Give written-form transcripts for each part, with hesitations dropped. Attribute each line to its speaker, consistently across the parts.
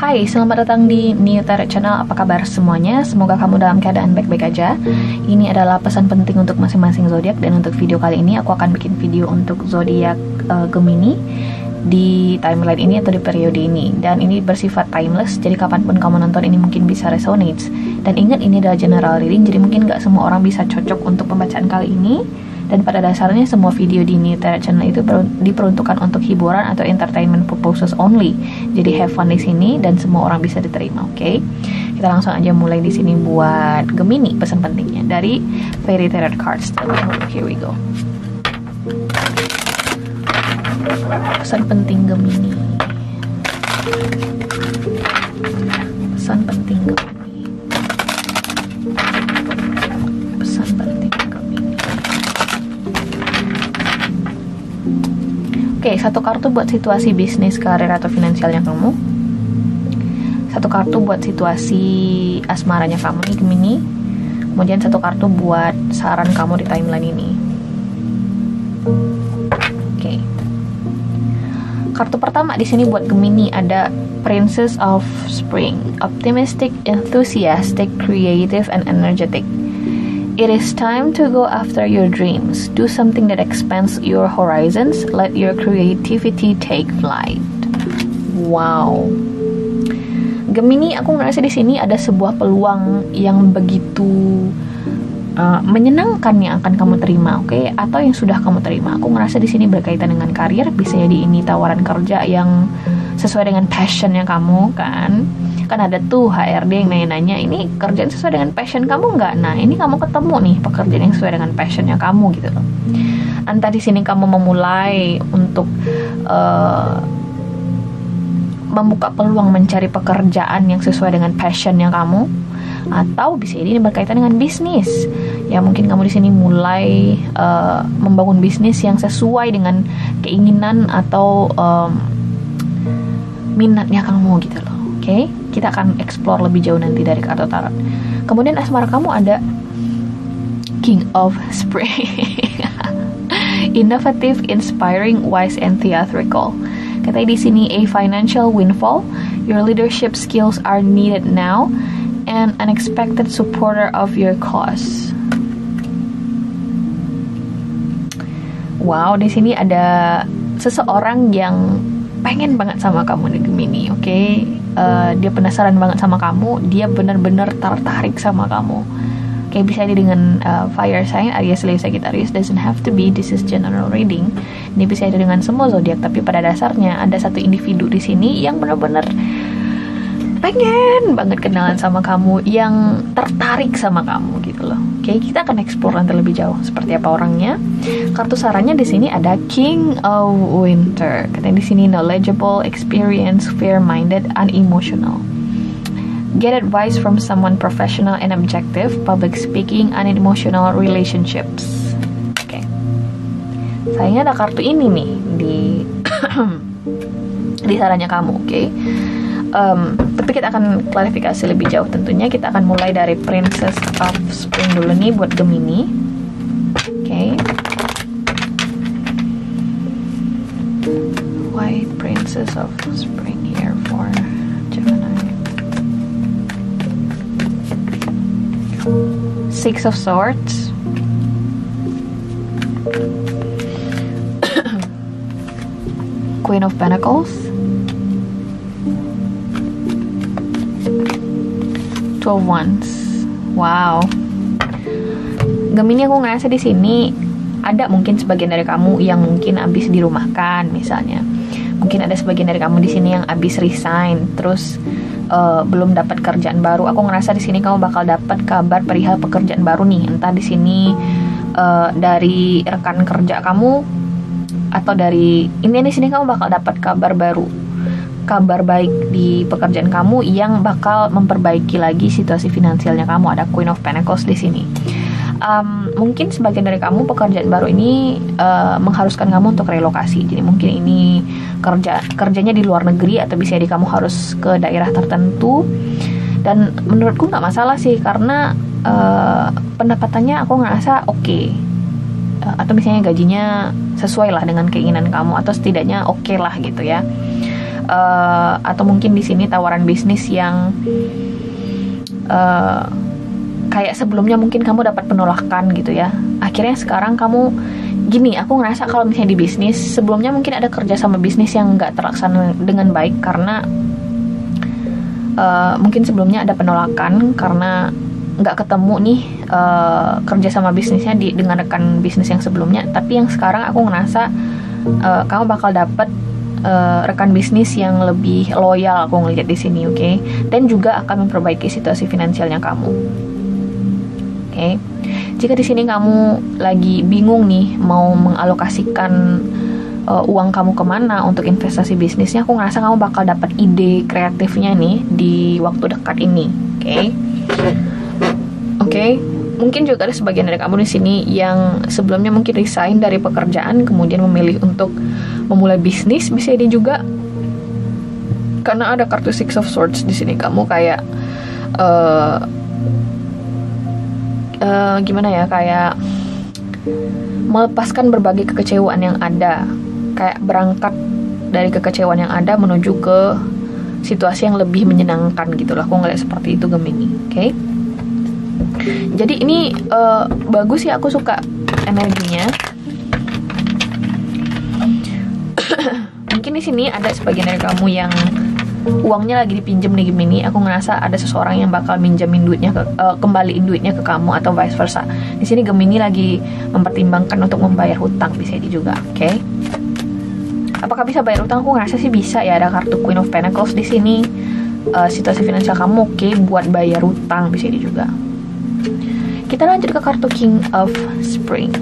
Speaker 1: Hai, selamat datang di New Tarot Channel. Apa kabar semuanya? Semoga kamu dalam keadaan baik-baik aja. Ini adalah pesan penting untuk masing-masing zodiak, dan untuk video kali ini aku akan bikin video untuk zodiak Gemini di timeline ini atau di periode ini. Dan ini bersifat timeless, jadi kapanpun kamu nonton ini mungkin bisa resonate. Dan ingat, ini adalah general reading, jadi mungkin gak semua orang bisa cocok untuk pembacaan kali ini. Dan pada dasarnya semua video di New Tarot Channel itu diperuntukkan untuk hiburan atau entertainment purposes only. Jadi have fun di sini dan semua orang bisa diterima, oke? Kita langsung aja mulai di sini buat Gemini, pesan pentingnya dari Fairy Tarot Cards. Here we go. Pesan penting Gemini. Pesan penting Gemini. Pesan penting Gemini. Oke, satu kartu buat situasi bisnis, karir, atau finansialnya kamu. Satu kartu buat situasi asmaranya kamu nih, Gemini. Kemudian satu kartu buat saran kamu di timeline ini. Oke. Kartu pertama di sini buat Gemini ada Princess of Spring. Optimistic, enthusiastic, creative, and energetic. It is time to go after your dreams. Do something that expands your horizons. Let your creativity take flight. Wow. Gemini, aku ngerasa di sini ada sebuah peluang yang begitu menyenangkan yang akan kamu terima, oke? Atau yang sudah kamu terima. Aku ngerasa di sini berkaitan dengan karir. Bisa jadi ini tawaran kerja yang sesuai dengan passionnya kamu, kan ada tuh HRD yang nanya-nanya, ini kerjaan sesuai dengan passion kamu nggak? Nah, ini kamu ketemu nih pekerjaan yang sesuai dengan passionnya kamu gitu loh. Entah di sini kamu memulai untuk membuka peluang mencari pekerjaan yang sesuai dengan passionnya kamu, atau bisa ini berkaitan dengan bisnis. Ya, mungkin kamu di sini mulai membangun bisnis yang sesuai dengan keinginan atau minatnya kamu gitu loh. Oke, kita akan explore lebih jauh nanti dari kartu tarot. Kemudian asmara kamu ada King of Spring. Innovative, inspiring, wise, and theatrical. Katanya di sini a financial windfall. Your leadership skills are needed now, and unexpected supporter of your cause. Wow, di sini ada seseorang yang pengen banget sama kamu nih, Gemini, oke? Dia penasaran banget sama kamu, dia benar-benar tertarik sama kamu. Oke, bisa jadi dengan fire sign, Aries, Leo, Sagittarius. Doesn't have to be, this is general reading. Ini bisa jadi dengan semua zodiak, tapi pada dasarnya ada satu individu di sini yang benar-benar pengen banget kenalan sama kamu, yang tertarik sama kamu gitu loh. Oke, kita akan explore nanti lebih jauh seperti apa orangnya. Kartu sarannya di sini ada King of Winter. Katanya di sini knowledgeable, experienced, fair-minded, unemotional. Get advice from someone professional and objective, public speaking, unemotional relationships. Oke. Sayangnya ada kartu ini nih di sarannya kamu, oke? Tapi kita akan klarifikasi lebih jauh tentunya. Kita akan mulai dari Princess of Spring dulu nih buat Gemini. Oke. Why Princess of Spring here for Gemini? Six of Swords. Queen of Pentacles. Two of Wands. Wow. Gemini, aku ngerasa di sini ada mungkin sebagian dari kamu yang mungkin abis dirumahkan misalnya. Mungkin ada sebagian dari kamu di sini yang abis resign, terus belum dapat kerjaan baru. Aku ngerasa di sini kamu bakal dapat kabar perihal pekerjaan baru nih. Entah di sini dari rekan kerja kamu, atau dari ini di sini kamu bakal dapat kabar baru, kabar baik di pekerjaan kamu yang bakal memperbaiki lagi situasi finansialnya kamu. Ada Queen of Pentacles di sini. Mungkin sebagian dari kamu pekerjaan baru ini mengharuskan kamu untuk relokasi. Jadi mungkin ini kerjanya di luar negeri, atau bisa jadi kamu harus ke daerah tertentu. Dan menurutku nggak masalah sih, karena pendapatannya aku ngerasa oke. Atau misalnya gajinya sesuai lah dengan keinginan kamu, atau setidaknya oke lah gitu ya. atau mungkin di sini tawaran bisnis yang kayak sebelumnya mungkin kamu dapat penolakan gitu ya. Akhirnya sekarang kamu gini, aku ngerasa kalau misalnya di bisnis sebelumnya mungkin ada kerja sama bisnis yang nggak terlaksana dengan baik karena mungkin sebelumnya ada penolakan karena nggak ketemu nih kerja sama bisnisnya dengan rekan bisnis yang sebelumnya. Tapi yang sekarang aku ngerasa kamu bakal dapat rekan bisnis yang lebih loyal, aku ngelihat di sini, oke? Dan juga akan memperbaiki situasi finansialnya kamu. Oke. Jika di sini kamu lagi bingung nih mau mengalokasikan uang kamu kemana untuk investasi bisnisnya, aku ngerasa kamu bakal dapat ide kreatifnya nih di waktu dekat ini, oke? Mungkin juga ada sebagian dari kamu di sini yang sebelumnya mungkin resign dari pekerjaan, kemudian memilih untuk memulai bisnis, bisa ini juga karena ada kartu Six of Swords di sini. Kamu kayak gimana ya, kayak melepaskan berbagai kekecewaan yang ada, kayak berangkat dari kekecewaan yang ada menuju ke situasi yang lebih menyenangkan gitu lah. Aku ngeliat seperti itu, Gemini, oke? Jadi ini bagus sih, aku suka energinya. Mungkin di sini ada sebagian dari kamu yang uangnya lagi dipinjam nih Gemini. Aku ngerasa ada seseorang yang bakal minjamin duitnya kembaliin duitnya ke kamu atau vice versa. Di sini Gemini lagi mempertimbangkan untuk membayar hutang, bisa jadi juga, oke? Apakah bisa bayar hutang? Aku ngerasa sih bisa ya, ada kartu Queen of Pentacles di sini. Situasi finansial kamu oke buat bayar hutang, bisa jadi juga. Kita lanjut ke kartu King of Spring.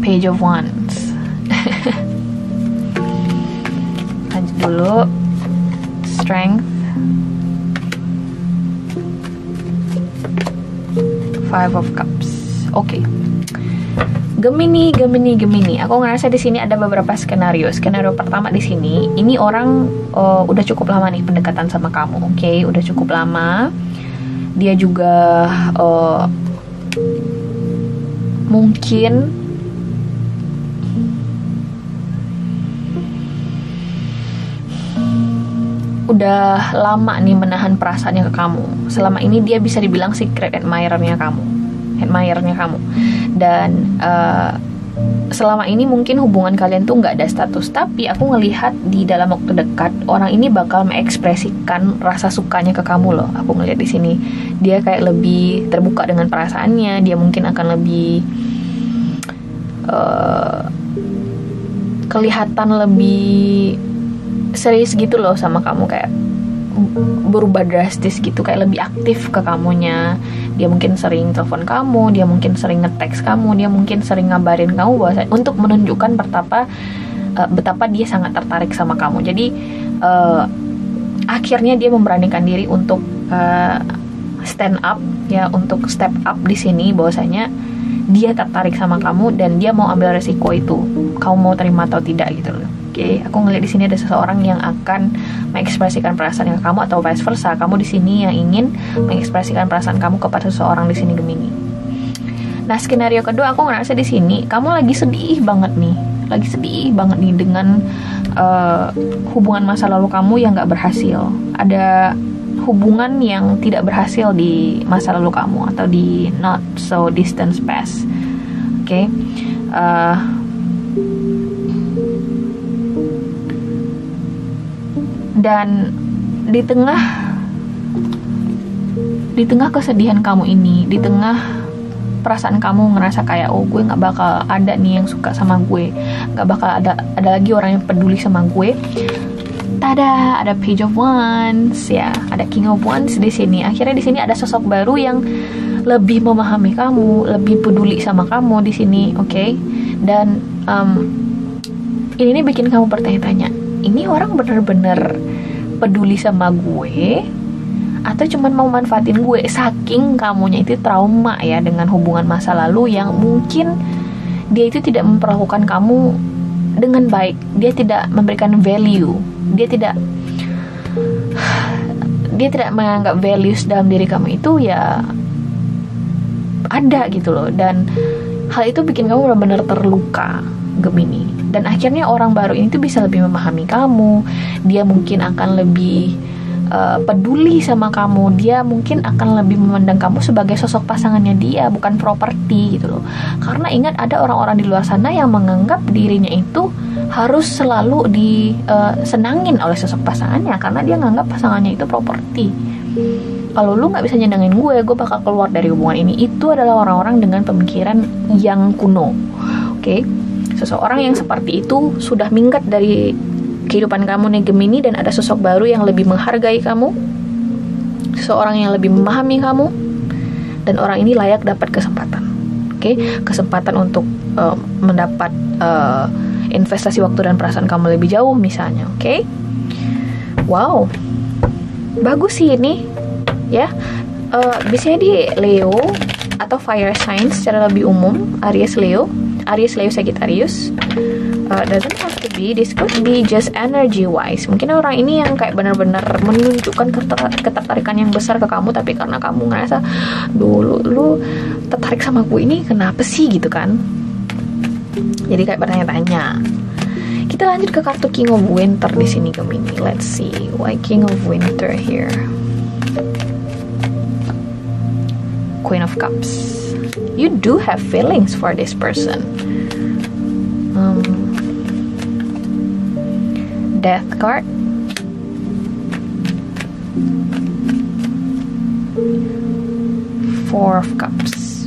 Speaker 1: Page of Wands. Lanjut dulu. Strength. Five of Cups. Oke. Gemini. Aku ngerasa di sini ada beberapa skenario. Skenario pertama di sini, ini orang udah cukup lama nih pendekatan sama kamu, oke? Udah cukup lama. Dia juga mungkin udah lama nih menahan perasaannya ke kamu. Selama ini dia bisa dibilang secret admirer-nya kamu. Dan selama ini mungkin hubungan kalian tuh nggak ada status, tapi aku ngelihat di dalam waktu dekat orang ini bakal mengekspresikan rasa sukanya ke kamu loh. Aku ngelihat di sini dia kayak lebih terbuka dengan perasaannya. Dia mungkin akan lebih kelihatan lebih serius gitu loh sama kamu, kayak berubah drastis gitu, kayak lebih aktif ke kamunya. Dia mungkin sering telepon kamu, dia mungkin sering nge-text kamu, dia mungkin sering ngabarin kamu bahwa untuk menunjukkan betapa dia sangat tertarik sama kamu. Jadi akhirnya dia memberanikan diri untuk stand up ya, untuk step up di sini, bahwasanya dia tertarik sama kamu dan dia mau ambil resiko itu, kamu mau terima atau tidak gitu loh. Oke, aku ngeliat di sini ada seseorang yang akan mengekspresikan perasaan ke kamu atau vice versa. Kamu di sini yang ingin mengekspresikan perasaan kamu kepada seseorang di sini, Gemini. Nah, skenario kedua aku ngerasa di sini kamu lagi sedih banget nih dengan hubungan masa lalu kamu yang nggak berhasil. Ada hubungan yang tidak berhasil di masa lalu kamu atau di not so distant past. Oke. Dan di tengah kesedihan kamu ini, di tengah perasaan kamu ngerasa kayak gue nggak bakal ada nih yang suka sama gue, nggak bakal ada lagi orang yang peduli sama gue. Tada, ada Page of Wands ya, ada King of Wands di sini. Akhirnya di sini ada sosok baru yang lebih memahami kamu, lebih peduli sama kamu di sini, oke? Dan ini bikin kamu bertanya-tanya, ini orang bener-bener peduli sama gue atau cuman mau manfaatin gue? Saking kamunya itu trauma ya dengan hubungan masa lalu yang mungkin dia itu tidak memperlakukan kamu dengan baik, dia tidak memberikan value, dia tidak menganggap values dalam diri kamu itu ya ada gitu loh. Dan hal itu bikin kamu benar-benar terluka, Gemini. Dan akhirnya orang baru ini tuh bisa lebih memahami kamu, dia mungkin akan lebih peduli sama kamu, dia mungkin akan lebih memandang kamu sebagai sosok pasangannya dia, bukan properti gitu loh. Karena ingat, ada orang-orang di luar sana yang menganggap dirinya itu harus selalu disenangin oleh sosok pasangannya, karena dia nganggap pasangannya itu properti. Kalau lu nggak bisa nyenengin gue bakal keluar dari hubungan ini. Itu adalah orang-orang dengan pemikiran yang kuno. Oke? Seseorang yang seperti itu sudah minggat dari kehidupan kamu nih Gemini, dan ada sosok baru yang lebih menghargai kamu, seseorang yang lebih memahami kamu, dan orang ini layak dapat kesempatan. Oke? Kesempatan untuk mendapat investasi waktu dan perasaan kamu lebih jauh misalnya. Oke? Wow, bagus sih ini ya. Biasanya di Leo atau fire sign secara lebih umum, Aries, Leo, Sagittarius. Doesn't have to be, this could be just energy wise. Mungkin orang ini yang kayak benar-benar menunjukkan ketertarikan yang besar ke kamu, tapi karena kamu ngerasa dulu lu tertarik sama gue ini kenapa sih gitu kan, jadi kayak bertanya-tanya. Kita lanjut ke kartu King of Winter di sini Gemini. Let's see why King of Winter here. Queen of Cups. You do have feelings for this person. Death card. Four of Cups.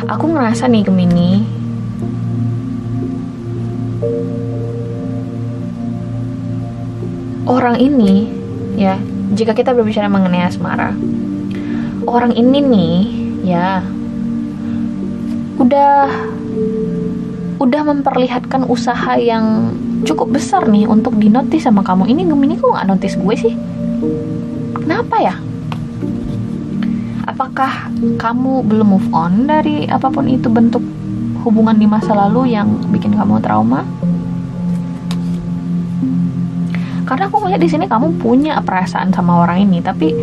Speaker 1: Aku ngerasa nih Gemini, orang ini ya, jika kita berbicara mengenai asmara, orang ini nih ya udah memperlihatkan usaha yang cukup besar nih untuk dinotis sama kamu. Ini Gemini kok nggak notice gue sih? Kenapa ya? Apakah kamu belum move on dari apapun itu bentuk hubungan di masa lalu yang bikin kamu trauma? Karena aku melihat di sini kamu punya perasaan sama orang ini, tapi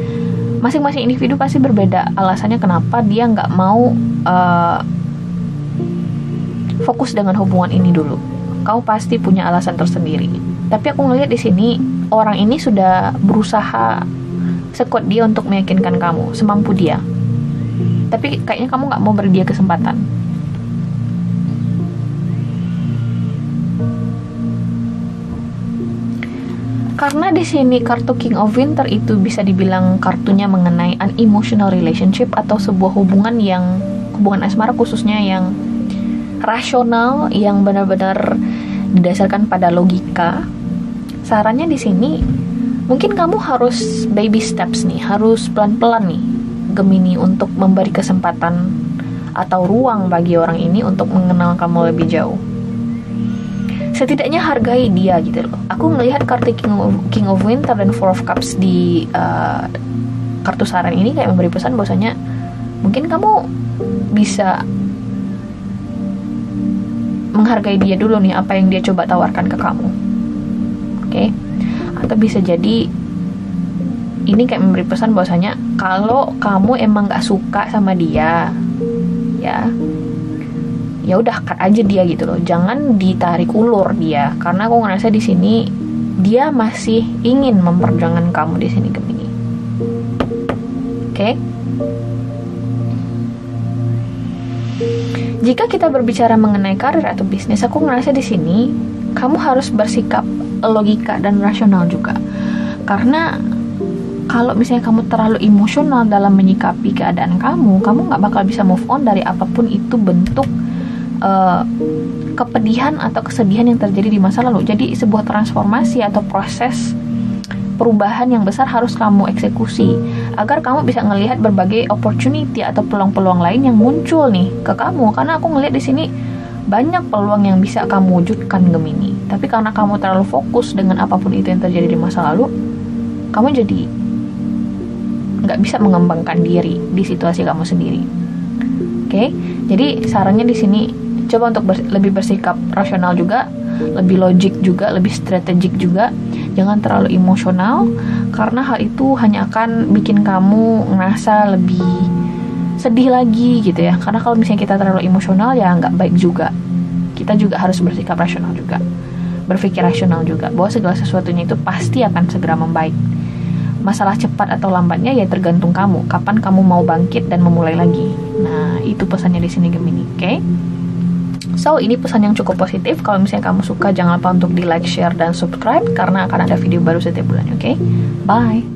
Speaker 1: masing-masing individu pasti berbeda alasannya kenapa dia nggak mau fokus dengan hubungan ini dulu. Kau pasti punya alasan tersendiri. Tapi aku ngelihat di sini orang ini sudah berusaha sekuat dia untuk meyakinkan kamu, semampu dia. Tapi kayaknya kamu nggak mau beri dia kesempatan. Karena di sini kartu King of Winter itu bisa dibilang kartunya mengenai an emotional relationship atau sebuah hubungan asmara khususnya yang rasional, yang benar-benar didasarkan pada logika. Sarannya di sini mungkin kamu harus baby steps nih, harus pelan-pelan nih Gemini untuk memberi kesempatan atau ruang bagi orang ini untuk mengenal kamu lebih jauh. Setidaknya hargai dia gitu loh. Aku ngelihat kartu King of Winter dan Four of Cups di kartu saran ini kayak memberi pesan bahwasanya mungkin kamu bisa menghargai dia dulu nih, apa yang dia coba tawarkan ke kamu. Oke? Atau bisa jadi ini kayak memberi pesan bahwasanya kalau kamu emang gak suka sama dia, ya udah cut aja dia gitu loh. Jangan ditarik ulur dia, karena aku ngerasa di sini dia masih ingin memperjuangkan kamu di sini Gemini. Oke? Jika kita berbicara mengenai karir atau bisnis, aku ngerasa di sini kamu harus bersikap logika dan rasional juga. Karena kalau misalnya kamu terlalu emosional dalam menyikapi keadaan kamu nggak bakal bisa move on dari apapun itu bentuk kepedihan atau kesedihan yang terjadi di masa lalu. Jadi sebuah transformasi atau proses perubahan yang besar harus kamu eksekusi agar kamu bisa ngelihat berbagai opportunity atau peluang-peluang lain yang muncul nih ke kamu. Karena aku ngelihat di sini banyak peluang yang bisa kamu wujudkan Gemini. Tapi karena kamu terlalu fokus dengan apapun itu yang terjadi di masa lalu, kamu jadi nggak bisa mengembangkan diri di situasi kamu sendiri. Oke? Jadi sarannya di sini coba untuk lebih bersikap rasional juga, lebih logik juga, lebih strategik juga. Jangan terlalu emosional, karena hal itu hanya akan bikin kamu ngerasa lebih sedih lagi gitu ya. Karena kalau misalnya kita terlalu emosional ya nggak baik juga. Kita juga harus bersikap rasional juga, berpikir rasional juga, bahwa segala sesuatunya itu pasti akan segera membaik. Masalah cepat atau lambatnya ya tergantung kamu, kapan kamu mau bangkit dan memulai lagi. Nah, itu pesannya di sini Gemini, oke? So, ini pesan yang cukup positif. Kalau misalnya kamu suka, jangan lupa untuk di like, share, dan subscribe, karena akan ada video baru setiap bulan, oke? Bye!